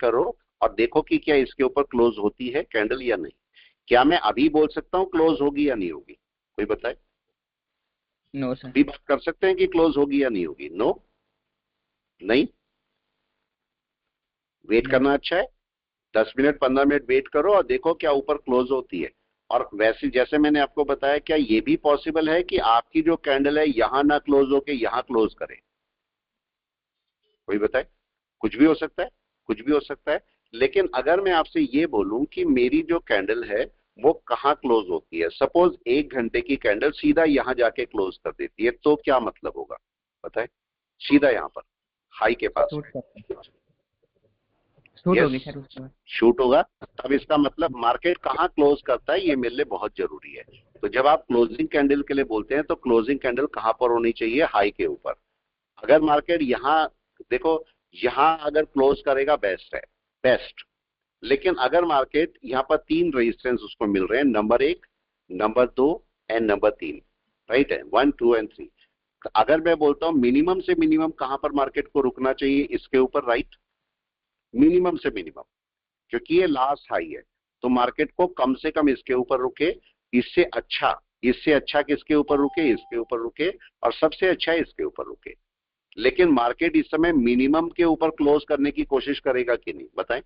करो और देखो कि क्या इसके ऊपर क्लोज होती है कैंडल या नहीं। क्या मैं अभी बोल सकता हूँ क्लोज होगी या नहीं होगी? कोई बताए। No sir. अभी बात कर सकते हैं कि क्लोज होगी या नहीं होगी? नो, नहीं। वेट करना अच्छा है, 10 मिनट 15 मिनट वेट करो और देखो क्या ऊपर क्लोज होती है। और वैसे जैसे मैंने आपको बताया, क्या ये भी पॉसिबल है कि आपकी जो कैंडल है यहां ना क्लोज होके यहां क्लोज करे? कोई बताए। कुछ भी हो सकता है, कुछ भी हो सकता है। लेकिन अगर मैं आपसे ये बोलूं कि मेरी जो कैंडल है वो कहाँ क्लोज होती है, सपोज 1 घंटे की कैंडल सीधा यहां जाके क्लोज कर देती है, तो क्या मतलब होगा बताए? सीधा यहां पर हाई के पास। शूट यस, होगी सर उसके बाद। शूट होगा। तब इसका मतलब मार्केट कहाँ क्लोज करता है ये मेरे लिए बहुत जरूरी है। तो जब आप क्लोजिंग कैंडल के लिए बोलते हैं तो क्लोजिंग कैंडल कहाँ पर होनी चाहिए? हाई के ऊपर। अगर मार्केट यहाँ, देखो, यहाँ अगर क्लोज करेगा बेस्ट है, बेस्ट। लेकिन अगर मार्केट यहाँ पर 3 रेजिस्टेंस उसको मिल रहे हैं, number 1, number 2 and number 3, right है, 1 2 एंड 3। अगर मैं बोलता हूँ मिनिमम से मिनिमम कहां पर मार्केट को रुकना चाहिए इसके ऊपर, राइट, मिनिमम से मिनिमम, क्योंकि ये लास्ट हाई है, तो मार्केट को कम से कम इसके ऊपर रुके। इससे अच्छा, इससे अच्छा किसके ऊपर रुके? इसके ऊपर रुके। और सबसे अच्छा इसके ऊपर रुके। लेकिन मार्केट इस समय मिनिमम के ऊपर क्लोज करने की कोशिश करेगा कि नहीं बताएं?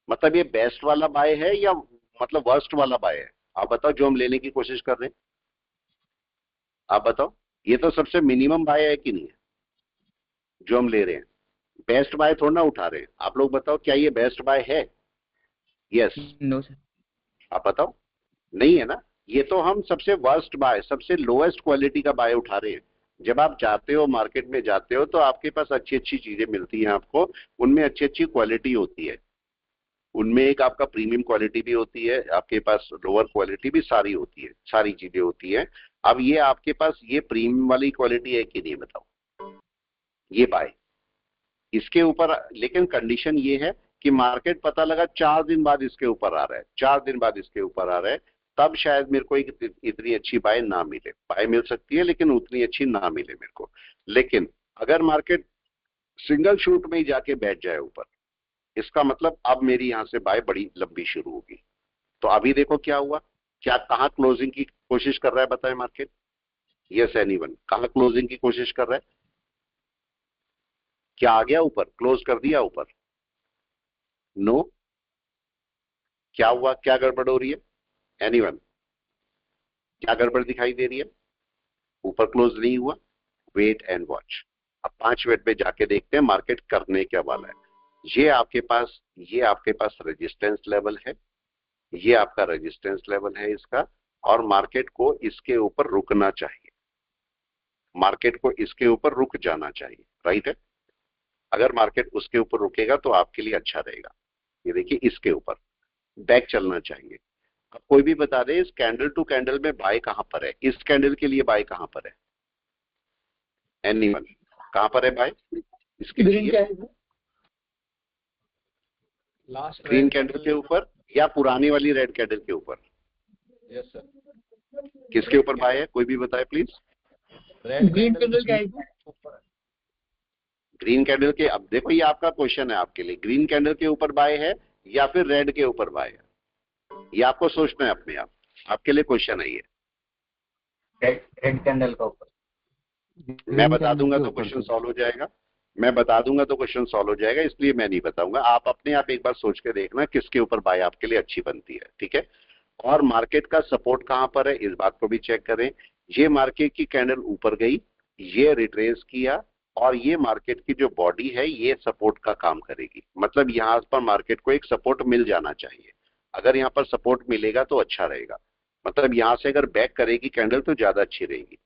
मतलब ये बेस्ट वाला बाय है या मतलब वर्स्ट वाला बाय है? आप बताओ, जो हम लेने की कोशिश कर रहे हैं, आप बताओ। ये तो सबसे मिनिमम बाय है कि नहीं है जो हम ले रहे हैं? बेस्ट बाय थोड़ा ना उठा रहे हैं। आप लोग बताओ, क्या ये बेस्ट बाय है? Yes, no sir. आप बताओ। नहीं है ना। ये तो हम सबसे वर्स्ट बाय, सबसे लोएस्ट क्वालिटी का बाय उठा रहे हैं। जब आप जाते हो मार्केट में जाते हो तो आपके पास अच्छी अच्छी चीजें मिलती हैं आपको, उनमें अच्छी अच्छी क्वालिटी होती है, उनमें एक आपका प्रीमियम क्वालिटी भी होती है, आपके पास लोअर क्वालिटी भी सारी होती है, सारी चीजें होती है। अब ये आपके पास ये प्रीमियम वाली क्वालिटी है कि नहीं बताओ? ये बाय इसके ऊपर। लेकिन कंडीशन ये है कि मार्केट पता लगा 4 दिन बाद इसके ऊपर आ रहा है, 4 दिन बाद इसके ऊपर आ रहा है, तब शायद मेरे को इतनी अच्छी बाय ना मिले। बाय मिल सकती है लेकिन उतनी अच्छी ना मिले मेरे को। लेकिन अगर मार्केट सिंगल शूट में ही जाके बैठ जाए ऊपर, इसका मतलब अब मेरी यहां से बाय बड़ी लंबी शुरू होगी। तो अभी देखो क्या हुआ, क्या कहां क्लोजिंग की कोशिश कर रहा है बताएं मार्केट? यस एनीवन, कहां क्लोजिंग की कोशिश कर रहा है? क्या आ गया ऊपर, क्लोज कर दिया ऊपर? नो। क्या हुआ, क्या गड़बड़ हो रही है? एनीवन, क्या गड़बड़ दिखाई दे रही है? ऊपर क्लोज नहीं हुआ। Wait and watch. अब 5 मिनट में जाके देखते हैं मार्केट करने क्या वाला है। ये आपके पास रेजिस्टेंस लेवल है, ये आपका रेजिस्टेंस लेवल है इसका। और मार्केट को इसके ऊपर रुकना चाहिए, मार्केट को इसके ऊपर रुक जाना चाहिए, राइट है। अगर मार्केट उसके ऊपर रुकेगा तो आपके लिए अच्छा रहेगा। ये देखिए इसके ऊपर बैक चलना चाहिए। अब कोई भी बता दे इस कैंडल टू कैंडल में बाय कहां पर है, इस कैंडल के लिए बाय कहां पर है? एनीवन, कहां पर है बाय इसके लिए? लास्ट ग्रीन कैंडल के ऊपर या पुरानी वाली रेड कैंडल के ऊपर? Yes sir. किसके ऊपर बाय है, कोई भी बताए प्लीज? ग्रीन कैंडल के ऊपर। ग्रीन कैंडल के, अब देखो ये आपका क्वेश्चन है आपके लिए, ग्रीन कैंडल के ऊपर बाय है या फिर रेड के ऊपर बाय है? ये आपको सोचना है अपने आप, आपके लिए क्वेश्चन है ये। रेड कैंडल का ऊपर। मैं बता दूंगा तो क्वेश्चन सॉल्व हो जाएगा, मैं बता दूंगा तो क्वेश्चन सॉल्व हो जाएगा, इसलिए मैं नहीं बताऊंगा। आप अपने आप एक बार सोच के देखना किसके ऊपर बाय आपके लिए अच्छी बनती है, ठीक है। और मार्केट का सपोर्ट कहां पर है इस बात को भी चेक करें। ये मार्केट की कैंडल ऊपर गई, ये रिट्रेस किया, और ये मार्केट की जो बॉडी है ये सपोर्ट का काम करेगी। मतलब यहां पर मार्केट को एक सपोर्ट मिल जाना चाहिए। अगर यहाँ पर सपोर्ट मिलेगा तो अच्छा रहेगा। मतलब यहां से अगर बैक करेगी कैंडल तो ज्यादा अच्छी रहेगी,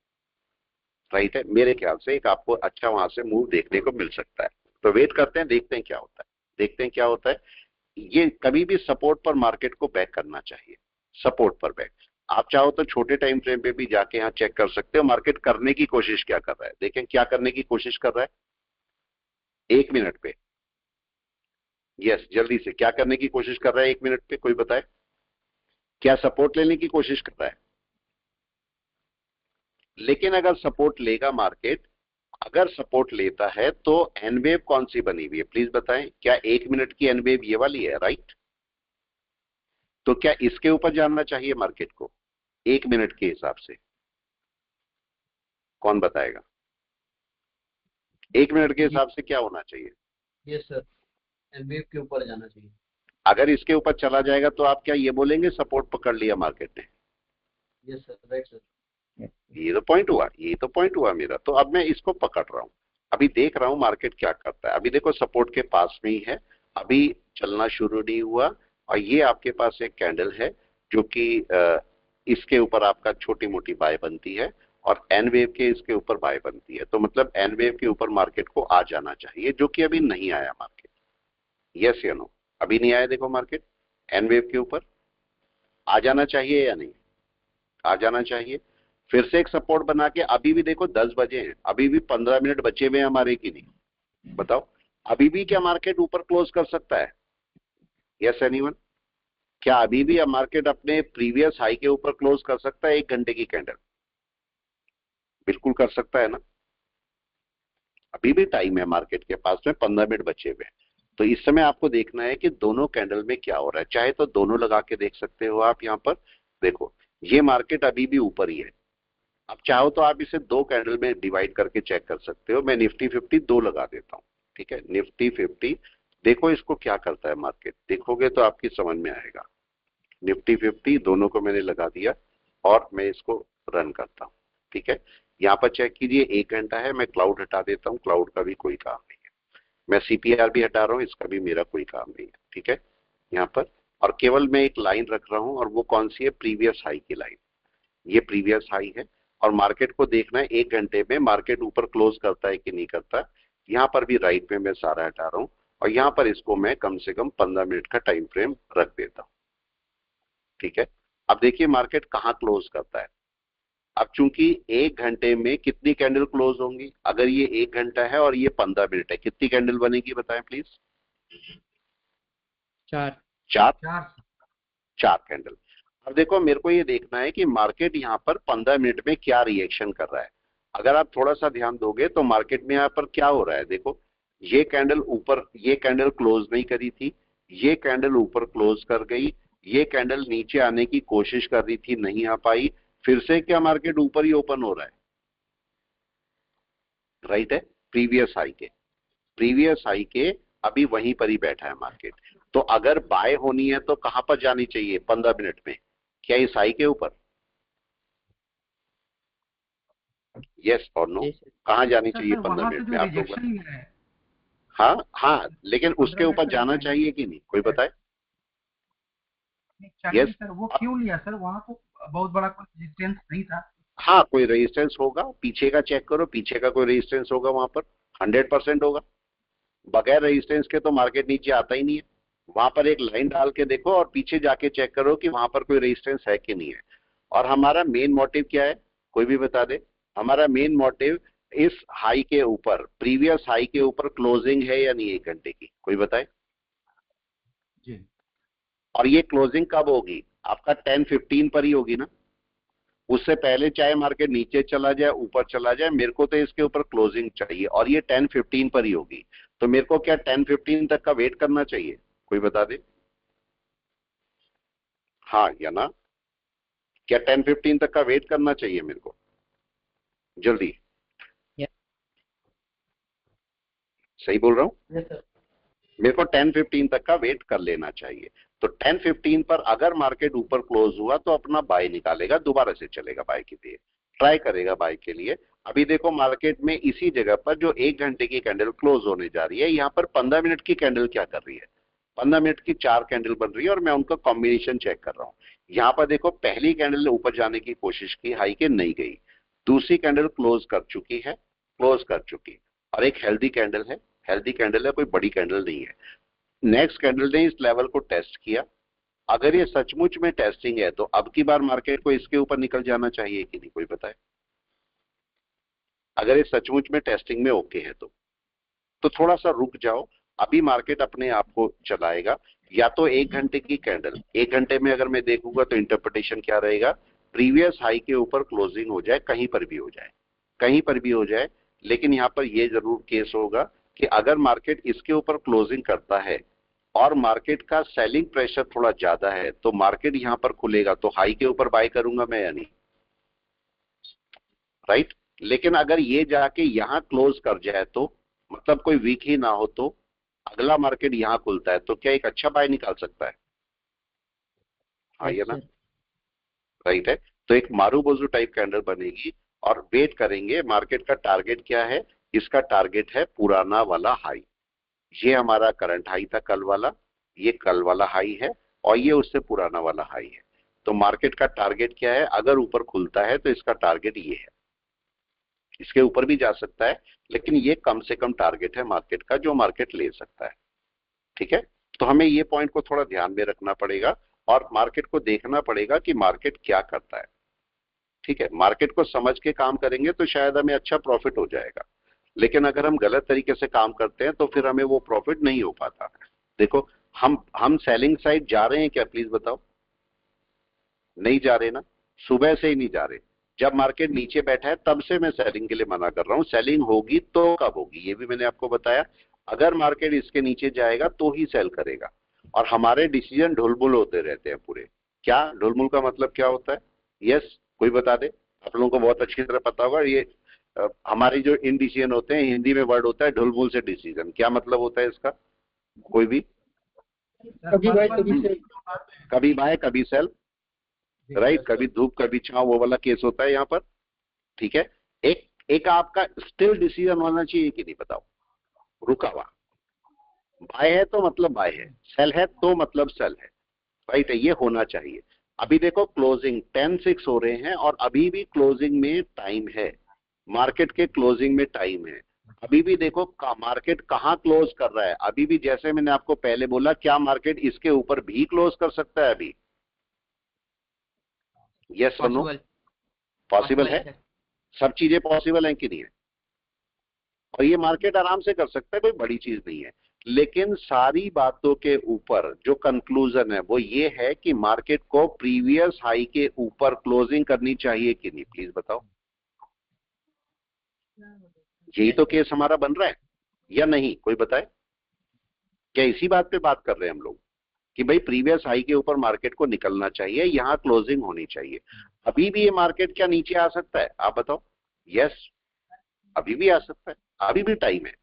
राइट है। मेरे ख्याल से एक आपको अच्छा वहां से मूव देखने को मिल सकता है। तो वेट करते हैं, देखते हैं क्या होता है, देखते हैं क्या होता है। ये कभी भी सपोर्ट पर मार्केट को बैक करना चाहिए, सपोर्ट पर बैक। आप चाहो तो छोटे टाइम फ्रेम पे भी जाके यहाँ चेक कर सकते हो मार्केट करने की कोशिश क्या कर रहा है। देखें क्या करने की कोशिश कर रहा है 1 मिनट पे। यस, जल्दी से क्या करने की कोशिश कर रहा है 1 मिनट पे, कोई बताए। क्या सपोर्ट लेने की कोशिश कर रहा है? लेकिन अगर सपोर्ट लेगा मार्केट, अगर सपोर्ट लेता है तो एन वेव कौन सी बनी हुई है प्लीज बताएं, क्या 1 मिनट की एन वेव ये वाली है, राइट? तो क्या इसके ऊपर जानना चाहिए मार्केट को 1 मिनट के हिसाब से? कौन बताएगा 1 मिनट के हिसाब से क्या होना चाहिए? यस सर, एनवेव के ऊपर जाना चाहिए। अगर इसके ऊपर चला जाएगा तो आप क्या ये बोलेंगे सपोर्ट पकड़ लिया मार्केट ने? Yes sir, right sir. ये तो पॉइंट हुआ, ये तो पॉइंट हुआ मेरा। तो अब मैं इसको पकड़ रहा हूं, अभी देख रहा हूं मार्केट क्या करता है। अभी देखो सपोर्ट के पास में ही है, अभी चलना शुरू नहीं हुआ, और ये आपके पास एक कैंडल है जो कि इसके ऊपर आपका छोटी मोटी बाय बनती है और एन वेव के इसके ऊपर बाय बनती है। तो मतलब एन वेव के ऊपर मार्केट को आ जाना चाहिए, जो कि अभी नहीं आया मार्केट। यस या नो? अभी नहीं आया, देखो मार्केट एन वेव के ऊपर आ जाना चाहिए या नहीं? आ जाना चाहिए। फिर से एक सपोर्ट बना के, अभी भी देखो 10 बजे हैं, अभी भी 15 मिनट बचे हुए हैं हमारे की नहीं? बताओ अभी भी क्या मार्केट ऊपर क्लोज कर सकता है? Yes anyone? क्या अभी भी मार्केट अपने प्रीवियस हाई के ऊपर क्लोज कर सकता है 1 घंटे की कैंडल? बिल्कुल कर सकता है ना। अभी भी टाइम है मार्केट के पास में, 15 मिनट बचे हुए हैं। तो इस समय आपको देखना है कि दोनों कैंडल में क्या हो रहा है। चाहे तो दोनों लगा के देख सकते हो आप। यहाँ पर देखो ये मार्केट अभी भी ऊपर ही है। अब चाहो तो आप इसे 2 कैंडल में डिवाइड करके चेक कर सकते हो। मैं निफ्टी 50 2 लगा देता हूं, ठीक है? निफ्टी 50 देखो इसको क्या करता है मार्केट, देखोगे तो आपकी समझ में आएगा। निफ्टी 50 दोनों को मैंने लगा दिया और मैं इसको रन करता हूं, ठीक है? यहाँ पर चेक कीजिए 1 घंटा है। मैं क्लाउड हटा देता हूँ, क्लाउड का भी कोई काम नहीं है। मैं सीपीआर भी हटा रहा हूँ, इसका भी मेरा कोई काम नहीं है, ठीक है? यहाँ पर और केवल मैं एक लाइन रख रहा हूँ, और वो कौन सी है? प्रीवियस हाई की लाइन। ये प्रीवियस हाई है और मार्केट को देखना है 1 घंटे में मार्केट ऊपर क्लोज करता है कि नहीं करता। यहाँ पर भी राइट में मैं सारा हटा रहा हूँ, और यहाँ पर इसको मैं कम से कम 15 मिनट का टाइम फ्रेम रख देता हूँ, ठीक है? अब देखिए मार्केट कहाँ क्लोज करता है। अब चूंकि 1 घंटे में कितनी कैंडल क्लोज होंगी? अगर ये 1 घंटा है और ये 15 मिनट है, कितनी कैंडल बनेगी बताएं प्लीज? 4। चार कैंडल। अब देखो मेरे को ये देखना है कि मार्केट यहाँ पर 15 मिनट में क्या रिएक्शन कर रहा है। अगर आप थोड़ा सा ध्यान दोगे तो मार्केट में यहाँ पर क्या हो रहा है, देखो ये कैंडल ऊपर, ये कैंडल क्लोज नहीं करी थी, ये कैंडल ऊपर क्लोज कर गई, ये कैंडल नीचे आने की कोशिश कर रही थी, नहीं आ पाई, फिर से क्या मार्केट ऊपर ही ओपन हो रहा है, राइट है? प्रीवियस हाई के, प्रीवियस हाई के अभी वहीं पर ही बैठा है मार्केट। तो अगर बाय होनी है तो कहां पर जानी चाहिए 15 मिनट में? क्या इस हाई के ऊपर? यस और नो? कहां जानी चाहिए 15 मिनट में आप लोग? हाँ हाँ, लेकिन उसके ऊपर जाना चाहिए कि नहीं, कोई बताए? यस सर, वो क्यों लिया सर? वहां तो बहुत बड़ा कोई रेजिस्टेंस नहीं था। हाँ कोई रेजिस्टेंस होगा, पीछे का चेक करो, पीछे का कोई रेजिस्टेंस होगा वहां पर, 100% होगा। बगैर रेजिस्टेंस के तो मार्केट नीचे आता ही नहीं है। वहां पर एक लाइन डाल के देखो और पीछे जाके चेक करो कि वहां पर कोई रेजिस्टेंस है कि नहीं है। और हमारा मेन मोटिव क्या है, कोई भी बता दे? हमारा मेन मोटिव इस हाई के ऊपर, प्रीवियस हाई के ऊपर क्लोजिंग है या नहीं 1 घंटे की, कोई बताए? जी। और ये क्लोजिंग कब होगी? आपका 10:15 पर ही होगी ना। उससे पहले चाहे मार्केट नीचे चला जाए ऊपर चला जाए, मेरे को तो इसके ऊपर क्लोजिंग चाहिए, और ये 10:15 पर ही होगी। तो मेरे को क्या 10:15 तक का वेट करना चाहिए, कोई बता दे? हाँ या ना? क्या 10:15 तक का वेट करना चाहिए मेरे को? जल्दी। सही बोल रहा हूँ? Yes sir. मेरे को 10:15 तक का वेट कर लेना चाहिए। तो 10:15 पर अगर मार्केट ऊपर क्लोज हुआ तो अपना बाय निकालेगा, दोबारा से चलेगा बाय के लिए, ट्राई करेगा बाय के लिए। अभी देखो मार्केट में इसी जगह पर जो 1 घंटे की कैंडल क्लोज होने जा रही है, यहाँ पर 15 मिनट की कैंडल क्या कर रही है? 15 मिनट की 4 कैंडल बन रही है, और मैं उनका कॉम्बिनेशन चेक कर रहा हूँ। यहाँ पर देखो पहली कैंडल ने ऊपर जाने की कोशिश की, हाई के नहीं गई। दूसरी कैंडल क्लोज कर चुकी है, क्लोज कर चुकी, और एक हेल्दी कैंडल है, हेल्दी कैंडल है, कोई बड़ी कैंडल नहीं है। नेक्स्ट कैंडल ने इस लेवल को टेस्ट किया। अगर ये सचमुच में टेस्टिंग है तो अब की बार मार्केट को इसके ऊपर निकल जाना चाहिए कि नहीं, कोई बताए? अगर ये सचमुच में टेस्टिंग में ओके है तो थोड़ा सा रुक जाओ, अभी मार्केट अपने आप को चलाएगा। या तो 1 घंटे की कैंडल, 1 घंटे में अगर मैं देखूंगा तो इंटरप्रिटेशन क्या रहेगा? प्रीवियस हाई के ऊपर क्लोजिंग हो जाए, कहीं पर भी हो जाए, कहीं पर भी हो जाए, लेकिन यहाँ पर ये जरूर केस होगा कि अगर मार्केट इसके ऊपर क्लोजिंग करता है और मार्केट का सेलिंग प्रेशर थोड़ा ज्यादा है तो मार्केट यहाँ पर खुलेगा तो हाई के ऊपर बाय करूंगा मैं या नहीं, राइट। लेकिन अगर ये जाके यहाँ क्लोज कर जाए तो मतलब कोई वीक ही ना हो तो अगला मार्केट यहाँ खुलता है तो क्या एक अच्छा बाय निकाल सकता है? हाँ ये ना, राइट है। तो एक मारूबोजू टाइप कैंडल बनेगी और वेट करेंगे मार्केट का टारगेट क्या है। इसका टारगेट है पुराना वाला हाई, ये हमारा करंट हाई था कल वाला, ये कल वाला हाई है और ये उससे पुराना वाला हाई है। तो मार्केट का टारगेट क्या है? अगर ऊपर खुलता है तो इसका टारगेट ये है, इसके ऊपर भी जा सकता है लेकिन ये कम से कम टारगेट है मार्केट का जो मार्केट ले सकता है। ठीक है, तो हमें ये पॉइंट को थोड़ा ध्यान में रखना पड़ेगा और मार्केट को देखना पड़ेगा कि मार्केट क्या करता है। ठीक है, मार्केट को समझ के काम करेंगे तो शायद हमें अच्छा प्रॉफिट हो जाएगा, लेकिन अगर हम गलत तरीके से काम करते हैं तो फिर हमें वो प्रॉफिट नहीं हो पाता। देखो हम सेलिंग साइड जा रहे हैं क्या? प्लीज बताओ। नहीं जा रहे ना, सुबह से ही नहीं जा रहे। जब मार्केट नीचे बैठा है तब से मैं सेलिंग के लिए मना कर रहा हूं। सेलिंग होगी तो कब होगी ये भी मैंने आपको बताया। अगर मार्केट इसके नीचे जाएगा तो ही सेल करेगा और हमारे डिसीजन ढुलमुल होते रहते हैं पूरे। क्या ढुलमुल का मतलब क्या होता है? यस, कोई बता दे। आप लोगों को बहुत अच्छी तरह पता होगा ये हमारे जो इन डिसीजन होते हैं, हिंदी में वर्ड होता है ढुलमुल से डिसीजन। क्या मतलब होता है इसका? कोई भी? कभी बाय कभी सेल, कभी बाय कभी सेल, राइट। कभी धूप कभी छांव, वो वाला केस होता है यहाँ पर। ठीक है, एक आपका स्टिल डिसीजन होना चाहिए कि नहीं? बताओ, रुका हुआ। बाय है तो मतलब बाय है, सेल है तो मतलब सेल है, राइट है, ये होना चाहिए। अभी देखो क्लोजिंग 10-6 हो रहे हैं और अभी भी क्लोजिंग में टाइम है, मार्केट के क्लोजिंग में टाइम है। अभी भी देखो मार्केट कहाँ क्लोज कर रहा है। अभी भी जैसे मैंने आपको पहले बोला, क्या मार्केट इसके ऊपर भी क्लोज कर सकता है अभी? यस और नो? पॉसिबल है, सब चीजें पॉसिबल हैं कि नहीं है? और ये मार्केट आराम से कर सकता है, कोई बड़ी चीज नहीं है। लेकिन सारी बातों के ऊपर जो कंक्लूजन है वो ये है कि मार्केट को प्रीवियस हाई के ऊपर क्लोजिंग करनी चाहिए कि नहीं? प्लीज बताओ। यही तो केस हमारा बन रहा है या नहीं? कोई बताए। क्या इसी बात पे बात कर रहे हैं हम लोग कि भाई प्रीवियस हाई के ऊपर मार्केट को निकलना चाहिए, यहां क्लोजिंग होनी चाहिए। अभी भी ये मार्केट क्या नीचे आ सकता है? आप बताओ। यस, अभी भी आ सकता है, अभी भी टाइम है।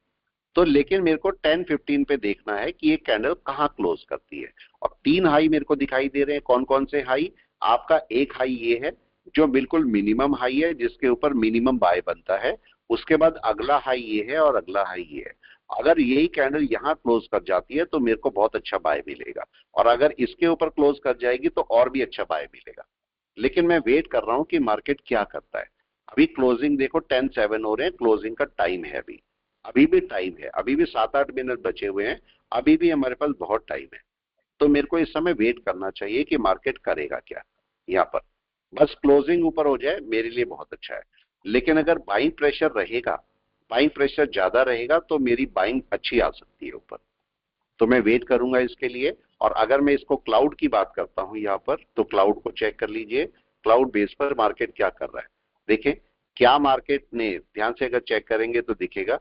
तो लेकिन मेरे को 10-15 पे देखना है कि ये कैंडल कहाँ क्लोज करती है। और 3 हाई मेरे को दिखाई दे रहे हैं। कौन कौन से हाई? आपका एक हाई ये है जो बिल्कुल मिनिमम हाई है, जिसके ऊपर मिनिमम बाय बनता है। उसके बाद अगला हाई ये है और अगला हाई ये है। अगर यही कैंडल यहाँ क्लोज कर जाती है तो मेरे को बहुत अच्छा बाय मिलेगा, और अगर इसके ऊपर क्लोज कर जाएगी तो और भी अच्छा बाय मिलेगा। लेकिन मैं वेट कर रहा हूं कि मार्केट क्या करता है। अभी क्लोजिंग देखो 10-7 हो रहे हैं, क्लोजिंग का टाइम है अभी भी टाइम है, अभी भी 7-8 मिनट बचे हुए हैं, अभी भी हमारे पास बहुत टाइम है। तो मेरे को इस समय वेट करना चाहिए कि मार्केट करेगा क्या। यहाँ पर बस क्लोजिंग ऊपर हो जाए मेरे लिए बहुत अच्छा है। लेकिन अगर बाइंग प्रेशर रहेगा, बाइंग प्रेशर ज्यादा रहेगा तो मेरी बाइंग अच्छी आ सकती है ऊपर। तो मैं वेट करूंगा इसके लिए। और अगर मैं इसको क्लाउड की बात करता हूं यहाँ पर, तो क्लाउड को चेक कर लीजिए, क्लाउड बेस पर मार्केट क्या कर रहा है। देखें क्या मार्केट ने, ध्यान से अगर चेक करेंगे तो दिखेगा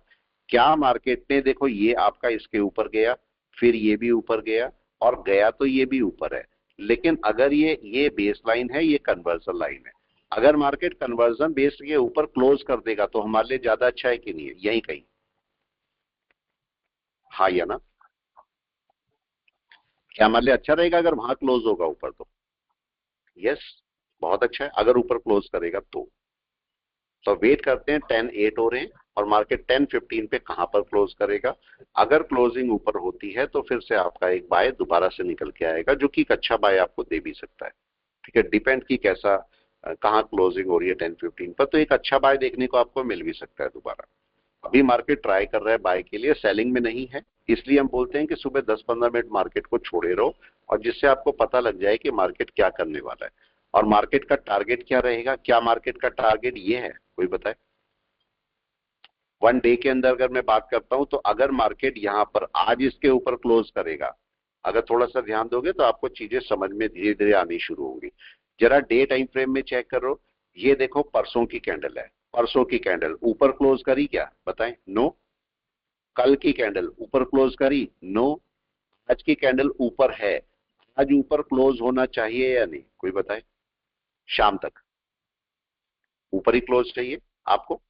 क्या मार्केट ने, देखो ये आपका इसके ऊपर गया, फिर ये भी ऊपर गया और गया तो ये भी ऊपर है। लेकिन अगर ये बेस लाइन है, ये कन्वर्जन लाइन है। अगर मार्केट कन्वर्जन बेस के ऊपर क्लोज कर देगा तो हमारे लिए ज्यादा अच्छा है कि नहीं है? यही कहीं, हाँ या ना? क्या हमारे लिए अच्छा रहेगा अगर वहां क्लोज होगा ऊपर? तो यस, बहुत अच्छा है अगर ऊपर क्लोज करेगा तो वेट करते हैं। 10-8 हो रहे हैं और मार्केट 10-15 पे कहां पर क्लोज करेगा। अगर क्लोजिंग ऊपर होती है तो फिर से आपका एक बाय दोबारा से निकल के आएगा, जो कि एक अच्छा बाय आपको दे भी सकता है। ठीक है, डिपेंड की कैसा कहाँ क्लोजिंग हो रही है 10-15 पर, तो एक अच्छा बाय देखने को आपको मिल भी सकता है दोबारा। अभी मार्केट ट्राई कर रहा है बाय के लिए, सेलिंग में नहीं है, इसलिए हम बोलते हैं कि सुबह 10-15 मिनट मार्केट को छोड़े रहो, और जिससे आपको पता लग जाए कि मार्केट क्या करने वाला है और मार्केट का टारगेट क्या रहेगा। क्या मार्केट का टारगेट ये है? कोई बताए। 1 डे के अंदर अगर मैं बात करता हूं तो अगर मार्केट यहां पर आज इसके ऊपर क्लोज करेगा, अगर थोड़ा सा ध्यान दोगे तो आपको चीजें समझ में धीरे धीरे आनी शुरू होंगी। जरा डे टाइम फ्रेम में चेक करो, ये देखो परसों की कैंडल है, परसों की कैंडल ऊपर क्लोज करी क्या, बताएं? नो। कल की कैंडल ऊपर क्लोज करी? नो। आज की कैंडल ऊपर है, आज ऊपर क्लोज होना चाहिए या नहीं, कोई बताए? शाम तक ऊपर ही क्लोज चाहिए आपको,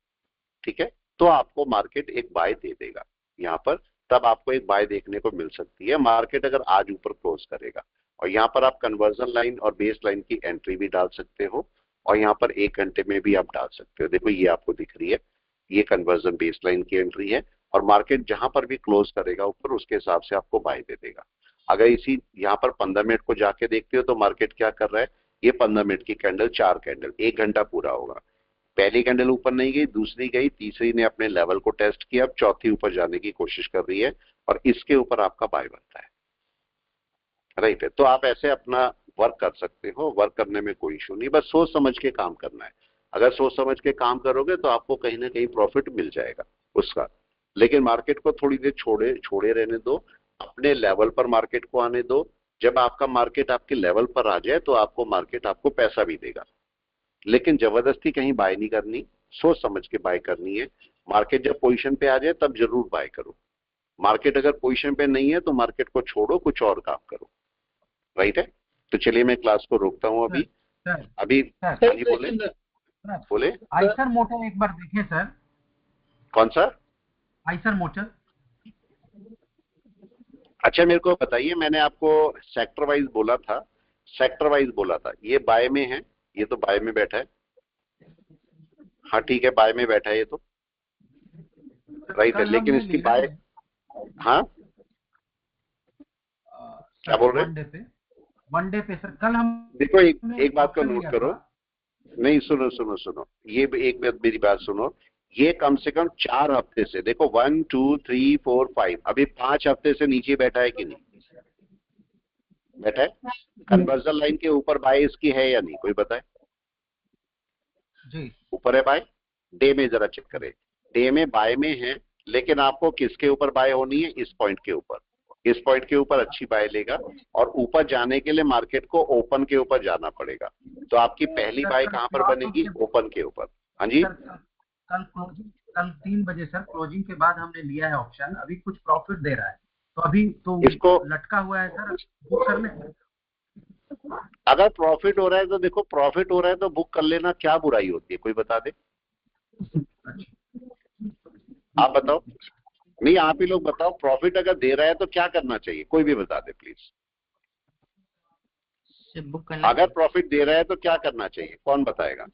ठीक है? तो आपको मार्केट एक बाय दे देगा यहाँ पर, तब आपको एक बाय देखने को मिल सकती है मार्केट अगर आज ऊपर क्लोज करेगा। और यहाँ पर आप कन्वर्जन लाइन और बेस लाइन की एंट्री भी डाल सकते हो, और यहाँ पर 1 घंटे में भी आप डाल सकते हो। देखो ये आपको दिख रही है, ये कन्वर्जन बेस लाइन की एंट्री है, और मार्केट जहां पर भी क्लोज करेगा ऊपर उसके हिसाब से आपको बाय दे देगा। अगर इसी यहाँ पर 15 मिनट को जाके देखते हो तो मार्केट क्या कर रहा है, ये 15 मिनट की कैंडल 4 कैंडल 1 घंटा पूरा होगा। पहली कैंडल ऊपर नहीं गई, दूसरी गई, तीसरी ने अपने लेवल को टेस्ट किया, अब चौथी ऊपर जाने की कोशिश कर रही है, और इसके ऊपर आपका बाय बनता है, राइट है? तो आप ऐसे अपना वर्क कर सकते हो, वर्क करने में कोई इशू नहीं, बस सोच समझ के काम करना है। अगर सोच समझ के काम करोगे तो आपको कहीं ना कहीं प्रॉफिट मिल जाएगा उसका। लेकिन मार्केट को थोड़ी देर छोड़े रहने दो, अपने लेवल पर मार्केट को आने दो। जब आपका मार्केट आपके लेवल पर आ जाए तो आपको मार्केट आपको पैसा भी देगा, लेकिन जबरदस्ती कहीं बाय नहीं करनी, सोच समझ के बाय करनी है। मार्केट जब पोजीशन पे आ जाए तब जरूर बाय करो। मार्केट अगर पोजीशन पे नहीं है तो मार्केट को छोड़ो, कुछ और काम करो, राइट है? तो चलिए मैं क्लास को रोकता हूं अभी। सर अभी सर हाँ जी, बोले बोले। आइसर मोटर एक बार देखें सर। कौन सा? Eicher motor. अच्छा मेरे को बताइए, मैंने आपको सेक्टर वाइज बोला था, सेक्टर वाइज बोला था, ये बाय में है, ये तो बाय में बैठा है। हाँ ठीक है, बाय में बैठा है ये तो, राइट है, लेकिन इसकी बाय, हाँ क्या बोल रहे हैं? वन डे पे सर कल हम देखो एक बात को नोट करो, नहीं सुनो सुनो सुनो, ये एक बात मेरी बात सुनो, ये कम से कम 4 हफ्ते से, देखो 1 2 3 4 5, अभी 5 हफ्ते से नीचे बैठा है कि नहीं बैठा है? कन्वर्जन लाइन के ऊपर बाय इसकी है या नहीं, कोई बताए? जी ऊपर है बाय। डे में जरा चेक करें, डे में बाय में है, लेकिन आपको किसके ऊपर बाय होनी है? इस पॉइंट के ऊपर। इस पॉइंट के ऊपर अच्छी बाय लेगा, और ऊपर जाने के लिए मार्केट को ओपन के ऊपर जाना पड़ेगा। तो आपकी पहली बाय कहां पर बनेगी? ओपन के ऊपर। हाँ जी, कल क्लोजिंग, कल 3 बजे सर क्लोजिंग के बाद हमने लिया है ऑप्शन, अभी कुछ प्रॉफिट दे रहा है, तो अभी तो इसको लटका हुआ है सर, बुक कर लें। अगर प्रॉफिट हो रहा है तो देखो, प्रॉफिट हो रहा है तो बुक कर लेना, क्या बुराई होती है, कोई बता दे? आप बताओ, नहीं आप ही लोग बताओ, प्रॉफिट अगर दे रहा है तो क्या करना चाहिए, कोई भी बता दे प्लीज। बुक करना, अगर प्रॉफिट दे रहा है तो क्या करना चाहिए, कौन बताएगा?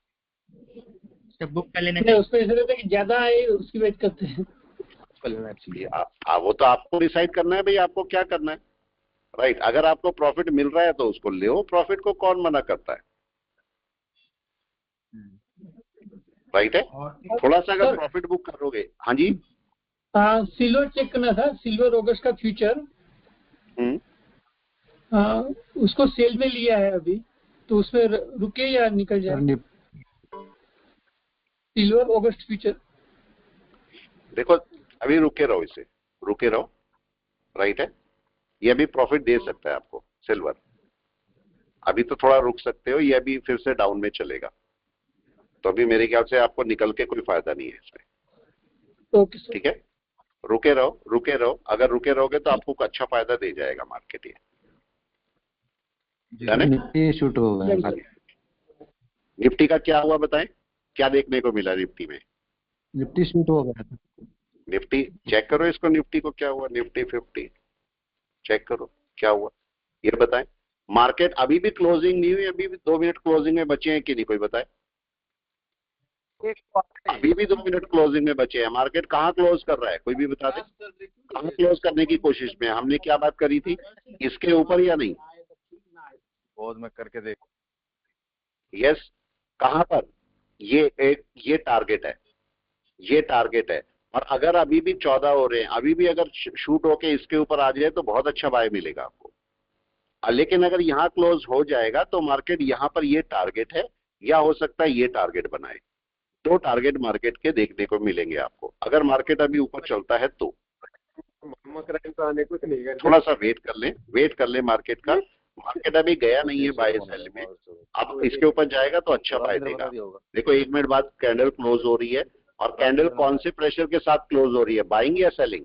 बुक कर लेना नहीं, उसको ऐसा रहता है कि ज्यादा है उसकी वेट करते हैं। कर लेना चाहिए। वो तो आपको डिसाइड करना है भाई, आपको क्या करना है, राइट? अगर आपको प्रॉफिट मिल रहा है तो उसको ले, प्रॉफिट को कौन मना करता है, राइट है? थोड़ा सा अगर प्रॉफिट बुक करोगे। हाँ जी, सिल्वर चेक करना था, सिल्वर ऑगस्ट का फ्यूचर। उसको सेल में लिया है अभी, तो उसमें रुके या निकल जाए? सिल्वर ऑगस्ट फ्यूचर देखो अभी रुके रहो, इसे रुके रहो, राइट है? ये अभी प्रॉफिट दे सकता है आपको सिल्वर, अभी तो थोड़ा रुक सकते हो, ये अभी फिर से डाउन में चलेगा, तो अभी मेरे ख्याल से आपको निकल के कोई फायदा नहीं है इसमें। ओके सर, ठीक है, रुके रहो रुके रहो, अगर रुके रहोगे तो आपको अच्छा फायदा दे जाएगा मार्केट। ये निफ्टी शूट हो गया। निफ्टी का क्या हुआ बताएं, क्या देखने को मिला निफ्टी में? निफ्टी शूट हो गया था। निफ्टी चेक करो इसको, निफ्टी को क्या हुआ, निफ्टी 50 चेक करो क्या हुआ, ये बताएं। मार्केट अभी भी क्लोजिंग नहीं हुई, अभी भी 2 मिनट क्लोजिंग में बचे हैं कि नहीं, कोई बताए? अभी भी 2 मिनट क्लोजिंग में बचे हैं। मार्केट कहाँ क्लोज कर रहा है, कोई भी बता दे, कहाँ क्लोज करने की कोशिश में? हमने क्या बात करी थी, इसके ऊपर या नहीं? पॉज में करके देखो। यस, कहाँ पर? ये टारगेट है, ये टारगेट है। और अगर अभी भी 14 हो रहे हैं, अभी भी अगर शूट होके इसके ऊपर आ जाए तो बहुत अच्छा बाय मिलेगा आपको। लेकिन अगर यहाँ क्लोज हो जाएगा तो मार्केट यहाँ पर ये टारगेट है, या हो सकता है ये टारगेट बनाए। 2 टारगेट मार्केट के देखने को मिलेंगे आपको, अगर मार्केट अभी ऊपर चलता है तो। थोड़ा सा वेट कर लें, वेट कर लें मार्केट का। मार्केट अभी गया नहीं है बाय सेल में, अब इसके ऊपर जाएगा तो अच्छा बाय देगा। देखो 1 मिनट बाद कैंडल क्लोज हो रही है और कैंडल कौन से प्रेशर के साथ क्लोज हो रही है, बाइंग या सेलिंग?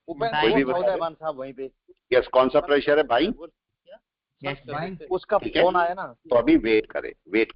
कोई भी बताए? वहीं पे यस, कौन सा प्रेशर है? बाइंग। Yes sir. उसका ठीक है। फोन आया ना। तो अभी वेट करें, वेट